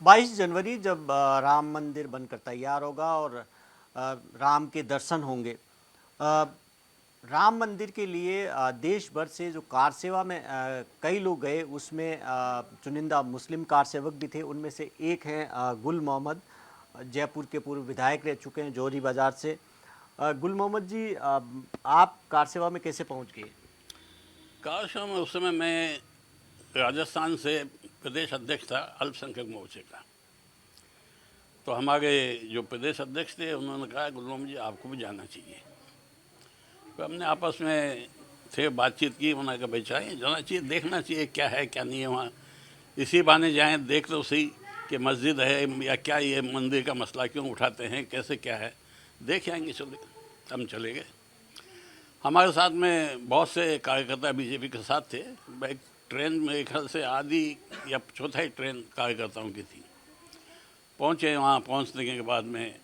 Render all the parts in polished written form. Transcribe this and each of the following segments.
22 जनवरी जब राम मंदिर बनकर तैयार होगा और राम के दर्शन होंगे। अ, राम मंदिर के लिए देश भर से जो कार सेवा में कई लोग गए, उसमें चुनिंदा मुस्लिम कार सेवक भी थे। उनमें से एक हैं गुल मोहम्मद, जयपुर के पूर्व विधायक रह चुके हैं जौहरी बाजार से। गुल मोहम्मद जी, आप कार सेवा में कैसे पहुंच गए? काश में उस समय मैं राजस्थान से प्रदेश अध्यक्ष था अल्पसंख्यक मोर्चे का। तो हमारे जो प्रदेश अध्यक्ष थे उन्होंने कहा गुलाम जी आपको भी जाना चाहिए। तो हमने आपस में थे बातचीत की, उन्होंने कहा भाई चाहिए जाना चाहिए, देखना चाहिए क्या है क्या नहीं है वहाँ। इसी बहाने जाएँ देख लो सही कि मस्जिद है या क्या, ये मंदिर का मसला क्यों उठाते हैं, कैसे क्या है, देख आएंगे। चले हम चले गए। हमारे साथ में बहुत से कार्यकर्ता बीजेपी के साथ थे। एक ट्रेन मेरे ख्याल से आधी या चौथाई ट्रेन कार्यकर्ताओं की थी। पहुँचे वहाँ, पहुँचने के बाद में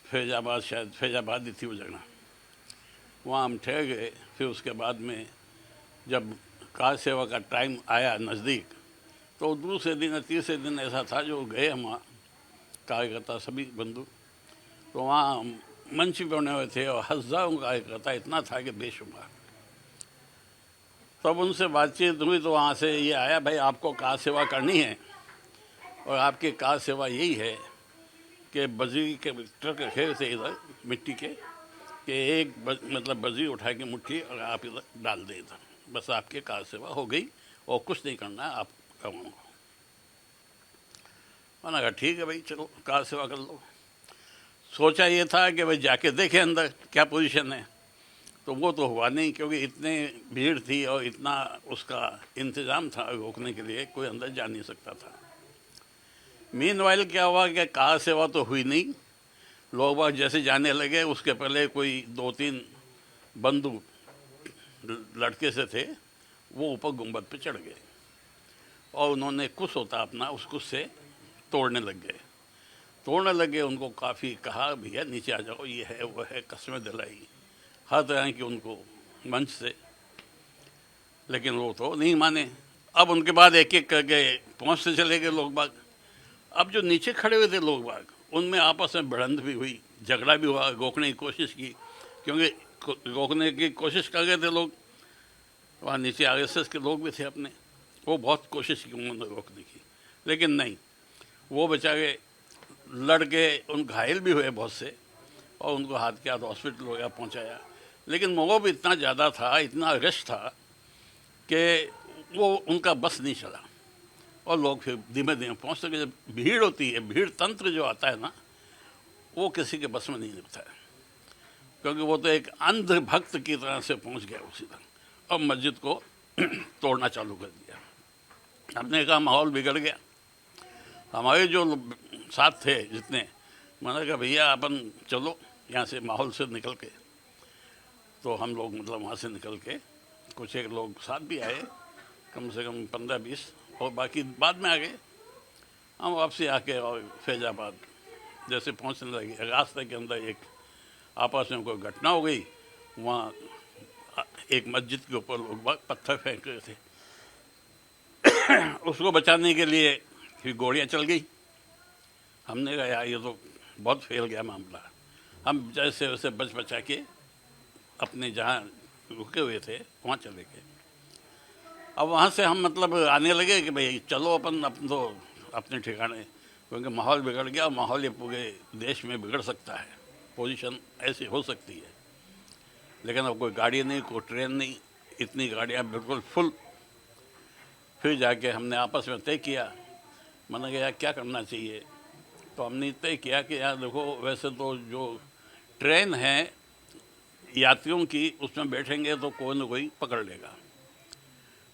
फैजाबाद, शायद फैजाबाद ही थी वो जगह। वहाँ हम ठहर गए। फिर उसके बाद में जब कार सेवा का टाइम आया नज़दीक, तो दूसरे दिन या तीसरे दिन ऐसा था जो गए हम वहाँ कार्यकर्ता सभी बंधु। तो वहाँ मंच पे बने हुए थे और हज़ारों कार्यकर्ता, इतना था कि बेशुमार। तब उनसे बातचीत हुई तो वहाँ से ये आया भाई आपको कार सेवा करनी है और आपकी कार सेवा यही है कि बजरी के ट्रक रखे थे इधर मिट्टी के, कि एक मतलब बजरी उठा के मुट्ठी और आप इधर डाल दें इधर, बस आपकी कार सेवा हो गई और कुछ नहीं करना है आप करवाऊँगा। मैंने कहा ठीक है भाई चलो कार सेवा कर लो। सोचा ये था कि भाई जाके देखें अंदर क्या पोजीशन है, तो वो तो हुआ नहीं क्योंकि इतने भीड़ थी और इतना उसका इंतज़ाम था रोकने के लिए, कोई अंदर जा नहीं सकता था। मीनवाइल क्या हुआ कि कार सेवा तो हुई नहीं। लोग बाग जैसे जाने लगे उसके पहले कोई 2-3 बंधु लड़के से थे, वो ऊपर गुंबद पे चढ़ गए और उन्होंने कुछ होता अपना उस कुछ से तोड़ने लग गए। उनको काफ़ी कहा भैया नीचे आ जाओ, ये है वो है, कस्में दिलाई हर तरह की उनको मंच से, लेकिन वो तो नहीं माने। अब उनके बाद एक एक करके पहुँचते चले गए लोग बाग। अब जो नीचे खड़े हुए थे लोग बाग, उनमें आपस में भिड़ंत भी हुई, झगड़ा भी हुआ, रोकने की कोशिश की, क्योंकि रोकने की कोशिश कर गए थे लोग। वहाँ नीचे आरएसएस के लोग भी थे अपने, वो बहुत कोशिश की उन्होंने रोकने की, लेकिन नहीं, वो बेचारे लड़के उन घायल भी हुए बहुत से और उनको हाथ के हाथ हॉस्पिटल वगैरह पहुँचाया। लेकिन मोब इतना ज़्यादा था, इतना रश था कि वो उनका बस नहीं चला और लोग फिर धीमे धीमे पहुँचते गए। जब भीड़ होती है, भीड़ तंत्र जो आता है ना, वो किसी के बस में नहीं लगता है, क्योंकि वो तो एक अंध भक्त की तरह से पहुँच गया उसी तरह और मस्जिद को तोड़ना चालू कर दिया। हमने कहा माहौल बिगड़ गया। हमारे जो साथ थे जितने, मैंने कहा भैया अपन चलो यहाँ से माहौल से निकल के। तो हम लोग मतलब वहाँ से निकल के कुछ एक लोग साथ भी आए, कम से कम 15-20, और बाकी बाद में आ गए। हम वापसी आके और फैजाबाद जैसे पहुँचने लगे, रास्ते के अंदर एक आपस में कोई घटना हो गई। वहाँ एक मस्जिद के ऊपर लोग पत्थर फेंक रहे थे उसको बचाने के लिए फिर गोलियाँ चल गई। हमने कहा यार ये तो बहुत फैल गया मामला। हम जैसे वैसे बच बचा के अपने जहाँ रुके हुए थे वहाँ चले गए। अब वहाँ से हम मतलब आने लगे कि भाई चलो अपन तो अपने ठिकाने, क्योंकि माहौल बिगड़ गया। माहौल ये पूरे देश में बिगड़ सकता है, पोजीशन ऐसी हो सकती है। लेकिन अब कोई गाड़ी नहीं, कोई ट्रेन नहीं, इतनी गाड़ियाँ बिल्कुल फुल। फिर जाके हमने आपस में तय किया, मैंने कहा यार क्या करना चाहिए। तो हमने तय किया कि यार देखो, वैसे तो जो ट्रेन है यात्रियों की, उसमें बैठेंगे तो कोई ना कोई पकड़ लेगा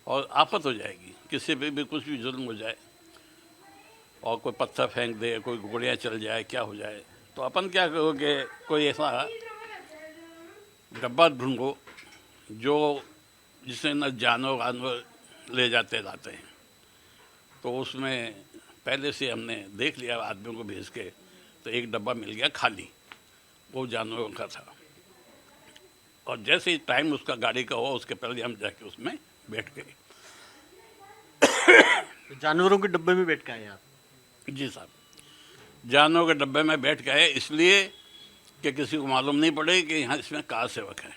और आफत हो जाएगी, किसी पे भी कुछ भी जुल्म हो जाए और कोई पत्थर फेंक दे, कोई गोलियाँ चल जाए, क्या हो जाए। तो अपन क्या करोगे, कोई ऐसा डब्बा ढूंढो जो जिसमें न जानवर वानवर ले जाते लाते हैं। तो उसमें पहले से हमने देख लिया आदमियों को भेज के, तो एक डब्बा मिल गया खाली, वो जानवरों का था। और जैसे ही टाइम उसका गाड़ी का हुआ, उसके पहले हम जाके उसमें बैठ गए। तो जानवरों के डब्बे में बैठ के आए आप? जी साहब, जानवरों के डब्बे में बैठ गए इसलिए कि किसी को मालूम नहीं पड़े कि यहाँ इसमें कार सेवक है,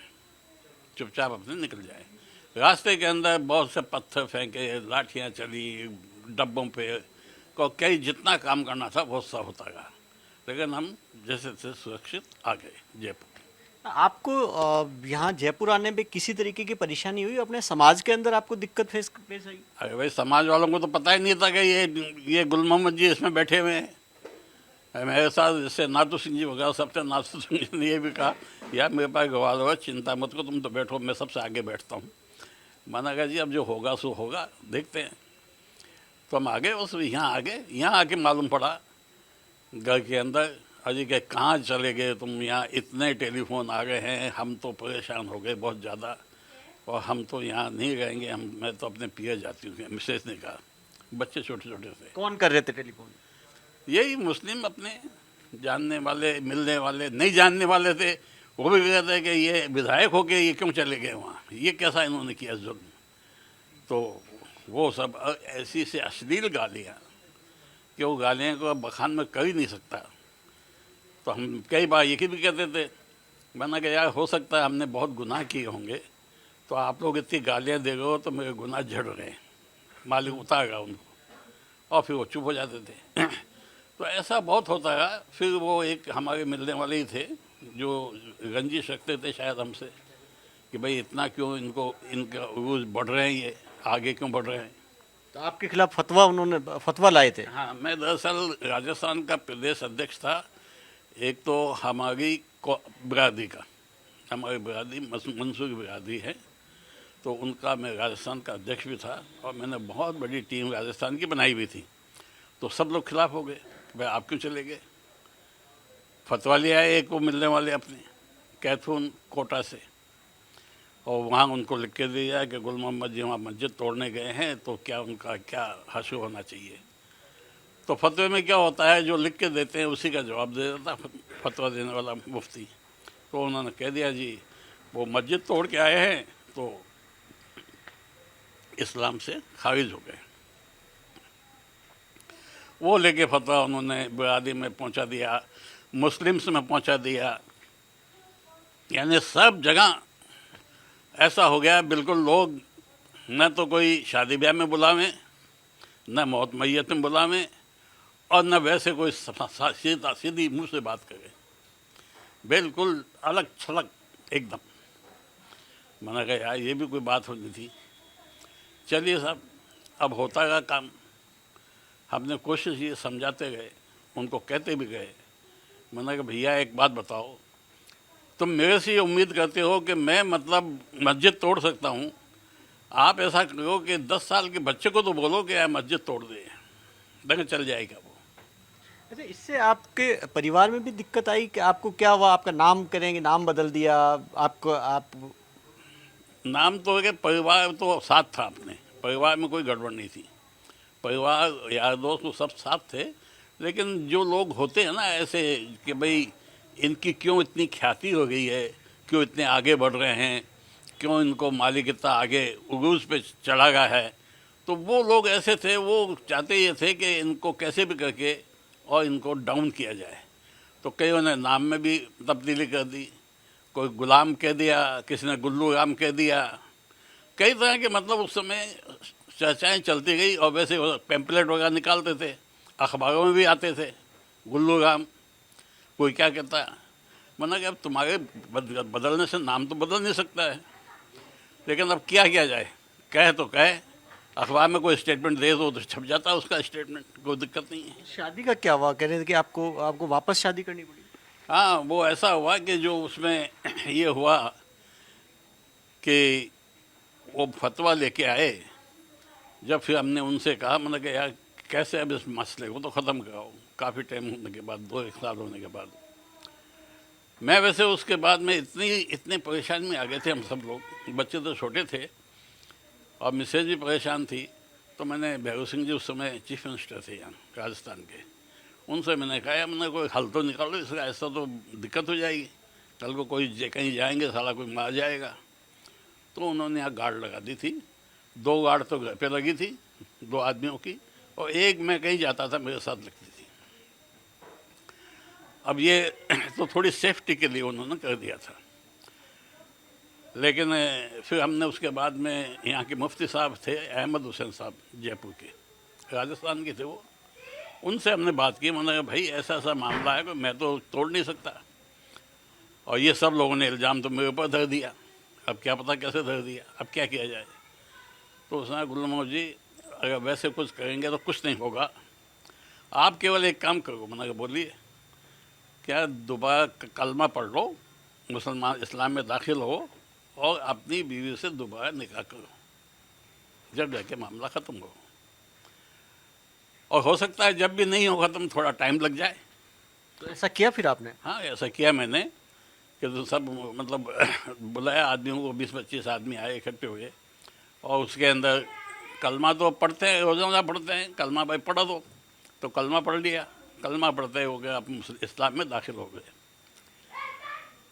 चुपचाप अपने निकल जाए। रास्ते के अंदर बहुत से पत्थर फेंके, लाठियाँ चली डब्बों पे, को कई जितना काम करना था बहुत सा होता रहा, लेकिन हम जैसे थे सुरक्षित आ गए जयपुर। आपको यहाँ जयपुर आने में किसी तरीके की परेशानी हुई? अपने समाज के अंदर आपको दिक्कत पेश आई? अरे भाई, समाज वालों को तो पता ही नहीं था कि ये गुल मोहम्मद जी इसमें बैठे हुए हैं। मेरे साथ जैसे नातू सिंह जी वगैरह सब थे, नातू सिंह जी ने ये भी कहा, यार मेरे पास गवाल हो, चिंता मत करो, तुम तो बैठो, मैं सबसे आगे बैठता हूँ। मैंने कहा जी अब जो होगा सो होगा, देखते हैं। तो हम आगे उस यहाँ आगे, यहाँ आके मालूम पड़ा घर के अंदर, अजी के कहाँ चले गए तुम, यहाँ इतने टेलीफोन आ गए हैं, हम तो परेशान हो गए बहुत ज़्यादा, और हम तो यहाँ नहीं रहेंगे, मैं तो अपने पिए जाती हूँ, मिसेस ने कहा। बच्चे छोटे छोटे थे। कौन कर रहे थे टेलीफोन? यही मुस्लिम अपने जानने वाले, मिलने वाले, नहीं जानने वाले थे। वो भी कहते हैं कि ये विधायक हो के ये क्यों चले गए वहाँ, ये कैसा इन्होंने किया जुल्म। तो वो सब ऐसी से अश्लील गालियाँ कि वो गालियाँ को बखान में कर ही नहीं सकता। तो हम कई बार ये भी कहते थे, मैंने कहा यार हो सकता है हमने बहुत गुनाह किए होंगे, तो आप लोग इतनी गालियाँ दे रहे हो तो मेरे गुनाह झड़ रहे हैं, मालिक उतारेगा उनको, और फिर वो चुप हो जाते थे। तो ऐसा बहुत होता है। फिर वो एक हमारे मिलने वाले ही थे जो रंजिश रखते थे शायद हमसे, कि भाई इतना क्यों इनका व्यूज बढ़ रहे हैं, ये आगे क्यों बढ़ रहे हैं। तो आपके खिलाफ उन्होंने फतवा लाए थे? हाँ, मैं दरअसल राजस्थान का प्रदेश अध्यक्ष था। एक तो हमारी बिरादरी का, हमारी बिरादरी मंसूरी बिरादरी है, तो उनका मैं राजस्थान का अध्यक्ष भी था, और मैंने बहुत बड़ी टीम राजस्थान की बनाई हुई थी। तो सब लोग खिलाफ हो गए, भाई आप क्यों चले गए। फतवा ले आए एक वो मिलने वाले अपने कैथून कोटा से, और वहाँ उनको लिख के दिया कि गुल मोहम्मद जी वहाँ मस्जिद तोड़ने गए हैं, तो क्या उनका क्या हश्र होना चाहिए। तो फतवे में क्या होता है, जो लिख के देते हैं उसी का जवाब दे देता फतवा देने वाला मुफ्ती। तो उन्होंने कह दिया जी वो मस्जिद तोड़ के आए हैं तो इस्लाम से खारिज हो गए। वो लेके फतवा उन्होंने बिरादरी में पहुंचा दिया, मुस्लिम्स में पहुंचा दिया, यानी सब जगह ऐसा हो गया बिल्कुल। लोग न तो कोई शादी ब्याह में बुलावें, न मौत मैयत में बुलावें, और न वैसे कोई सीधी मुंह से बात करे, बिल्कुल अलग छलक एकदम। मैंने कहा यार ये भी कोई बात होनी थी। चलिए साहब, अब होता गया काम। हमने कोशिश ये समझाते गए, उनको कहते भी गए। मैंने कहा भैया एक बात बताओ, तुम मेरे से ये उम्मीद करते हो कि मैं मतलब मस्जिद तोड़ सकता हूँ, आप ऐसा करो कि 10 साल के बच्चे को तो बोलो कि यार मस्जिद तोड़ दे, देखो चल जाएगा वो। अच्छा, इससे आपके परिवार में भी दिक्कत आई कि आपको क्या हुआ, आपका नाम करेंगे, नाम बदल दिया आपको? आप नाम तो है कि परिवार तो साथ था अपने, परिवार में कोई गड़बड़ नहीं थी, परिवार यार दोस्त वो सब साथ थे। लेकिन जो लोग होते हैं ना ऐसे कि भाई इनकी क्यों इतनी ख्याति हो गई है, क्यों इतने आगे बढ़ रहे हैं, क्यों इनको मालिक इतना आगे उरूज पे चढ़ा गया है, तो वो लोग ऐसे थे, वो चाहते ये थे कि इनको कैसे भी करके और इनको डाउन किया जाए। तो कईयों ने नाम में भी तब्दीली कर दी, कोई गुलाम कह दिया, किसी ने गुल्लू राम कह दिया, कई तरह के मतलब उस समय चर्चाएँ चलती गई। और वैसे पैम्पलेट वगैरह निकालते थे, अखबारों में भी आते थे गुल्लू राम, कोई क्या कहता है। मैंने कहा अब तुम्हारे बदलने से नाम तो बदल नहीं सकता है, लेकिन अब क्या किया जाए, कहे तो कहे, अखबार में कोई स्टेटमेंट दे दो तो छप जाता है उसका स्टेटमेंट, कोई दिक्कत नहीं है। शादी का क्या हुआ? कह रहे थे कि आपको वापस शादी करनी पड़ी? हाँ, वो ऐसा हुआ कि जो उसमें ये हुआ कि वो फतवा लेके आए, जब फिर हमने उनसे कहा, मैंने कहा यार कैसे अब इस मसले को तो ख़त्म कराओ। काफ़ी टाइम होने के बाद, 2-1 साल होने के बाद, मैं वैसे उसके बाद में इतने परेशान में आ गए थे हम सब लोग, बच्चे तो छोटे थे और मिसेज भी परेशान थी। तो मैंने भैरू सिंह जी उस समय चीफ मिनिस्टर थे यहाँ राजस्थान के, उनसे मैंने कहा मैंने कोई हल तो निकालो इसका, ऐसा तो दिक्कत हो जाएगी, कल को कोई कहीं जाएंगे साला कोई मार जाएगा। तो उन्होंने यहाँ गार्ड लगा दी थी, 2 गार्ड तो घर पे लगी थी, 2 आदमियों की, और एक मैं कहीं जाता था मेरे साथ लगती थी। अब ये तो थोड़ी सेफ्टी के लिए उन्होंने कर दिया था, लेकिन फिर हमने उसके बाद में यहाँ के मुफ्ती साहब थे अहमद हुसैन साहब, जयपुर के, राजस्थान के थे वो, उनसे हमने बात की। मैंने कहा भाई ऐसा ऐसा मामला है कि मैं तो तोड़ नहीं सकता, और ये सब लोगों ने इल्ज़ाम तो मेरे ऊपर धर दिया, अब क्या पता कैसे धर दिया, अब क्या किया जाए। तो उसने गुल मोहम्मद जी अगर वैसे कुछ करेंगे तो कुछ नहीं होगा, आप केवल एक काम करो। मैंने कहा बोलिए। क्या? दोबारा कलमा पढ़ लो, मुसलमान इस्लाम में दाखिल हो और अपनी बीवी से दोबारा निकाह करो, जब जाके मामला ख़त्म हो। और हो सकता है जब भी नहीं हो ख़त्म थोड़ा टाइम लग जाए। तो ऐसा किया फिर आपने? हाँ, ऐसा किया मैंने कि तो सब मतलब बुलाया आदमियों को, 20-25 आदमी आए इकट्ठे हुए, और उसके अंदर कलमा तो पढ़ते हैं, रोज़ाना पढ़ते हैं, कलमा भाई पढ़ा दो, तो कलमा पढ़ लिया। कलमा पढ़ते हो गए, आप इस्लाम में दाखिल हो गए,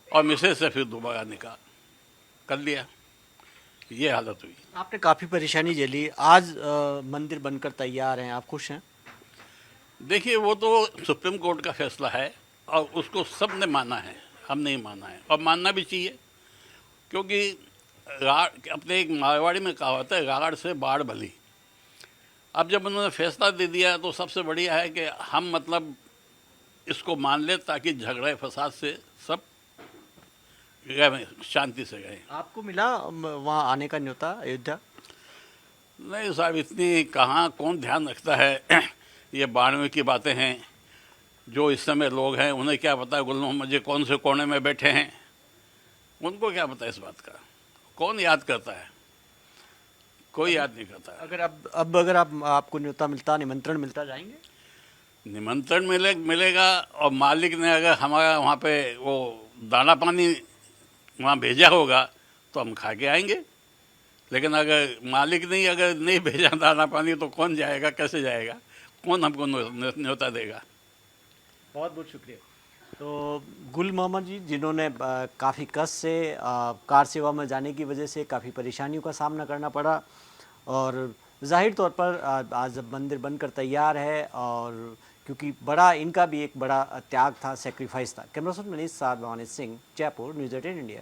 और मिसेज से फिर दोबारा निकाह कर लिया। ये हालत हुई। आपने काफ़ी परेशानी झेली, आज मंदिर बनकर तैयार हैं, आप खुश हैं? देखिए वो तो सुप्रीम कोर्ट का फैसला है, और उसको सब ने माना है, हम नहीं माना है, और मानना भी चाहिए, क्योंकि अपने एक मारवाड़ी में कहावत है, राड़ से बाढ़ भली। अब जब उन्होंने फैसला दे दिया तो सबसे बढ़िया है कि हम मतलब इसको मान ले, ताकि झगड़े फसाद से सब शांति से गए। आपको मिला वहाँ आने का न्योता अयोध्या? नहीं साहब, इतनी कहाँ कौन ध्यान रखता है। ये 92 की बातें हैं, जो इस समय लोग हैं उन्हें क्या पता गुल मोहम्मद जी कौन से कोने में बैठे हैं, उनको क्या पता इस बात का। कौन याद करता है? कोई याद नहीं करता है। अगर अब अगर आपको न्योता मिलता, निमंत्रण मिलता, जाएंगे? निमंत्रण मिलेगा, और मालिक ने अगर हमारा वहाँ पे वो दाना पानी वहाँ भेजा होगा तो हम खा के आएंगे। लेकिन अगर मालिक अगर नहीं भेजा दाना पानी तो कौन जाएगा, कैसे जाएगा, कौन हमको न्योता देगा। बहुत बहुत शुक्रिया। तो गुल मोहम्मद जी, जिन्होंने काफ़ी कष्ट से कार सेवा में जाने की वजह से काफ़ी परेशानियों का सामना करना पड़ा, और जाहिर तौर पर आज अब मंदिर बनकर तैयार है, और क्योंकि बड़ा इनका भी एक बड़ा त्याग था, सेक्रीफाइस था। कैमरा पर्सन मनीष साथ, भवानी सिंह, जयपुर, न्यूज़ 18 इंडिया।